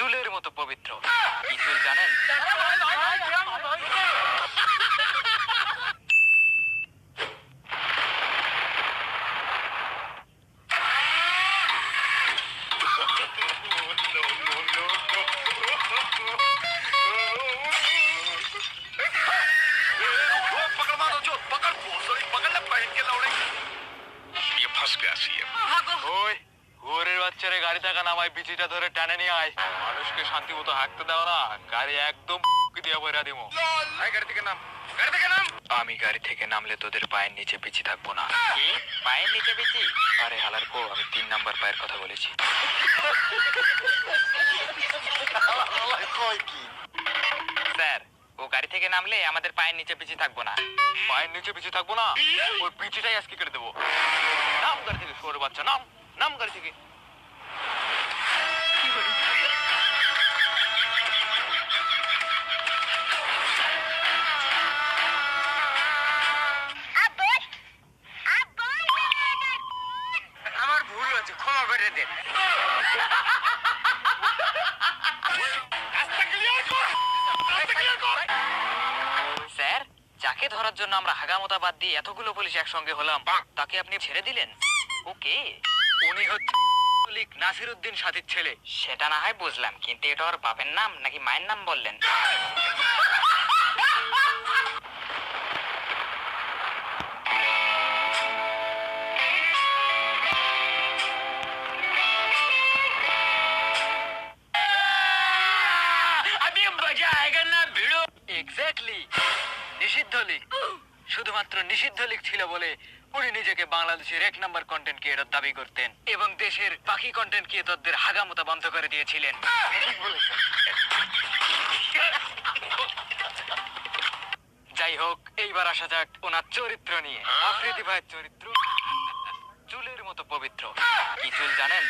চুলের মতো পবিত্র। কি চুল জানেন? বাচ্চারে গাড়ি থাকা নামায় বিচিটা ধরে টানে নিয়ে আয়। মানুষকে শান্তি মতো হাঁটতে দাও না, গাড়ি একদম দিয়ে বইরা দিমো। গাড়ি থেকে নাম, গাড়ি থেকে নাম। আমি গাড়ি থেকে নামলে তোদের পায়ের নিচে বিচি থাকবো না। কি পায়ের নিচে বিচি? আরে হালার পো, আমি 3 নাম্বার পায়ের কথা বলেছি। স্যার, ও গাড়ি থেকে নামলে আমাদের পায়ের নিচে বিচি থাকবো না। পায়ের নিচে বিচি থাকবো না? ওই বিচিটাই আজকে কেটে দেবো। নাম গাড়ি থেকে, শুয়োরের বাচ্চা, নাম, নাম গাড়ি থেকে। আমার ভুল হয়েছে, ক্ষমা করে দেন। স্যার, যাকে ধরার জন্য আমরা হাগামোতা বাদ দিয়ে এতগুলো পুলিশ একসঙ্গে হলাম, তাকে আপনি ছেড়ে দিলেন? ওকে, উনি হচ্ছে নাসিরউদ্দিন সাথীর ছেলে। সেটা না হয় বুঝলাম, কিন্তু এটা ওর বাপের নাম নাকি মায়ের নাম বললেন? এক্স্যাক্টলি, নিষিদ্ধ লীগ। শুধুমাত্র নিষিদ্ধ লীগ ছিল বলে উনি নিজেকে বাংলাদেশের 1 নাম্বার কন্টেন্ট ক্রিয়েটর দাবি করতেন এবং দেশের বাকি কন্টেন্ট ক্রিয়েটরদের হাগামোতা বন্ধ করে দিয়েছিলেন। যাই হোক, এইবার আসা যাক ওনার চরিত্র নিয়ে। আফ্রিদি ভাইয়ের চরিত্র চুলের মতো পবিত্র। কি চুল জানেন?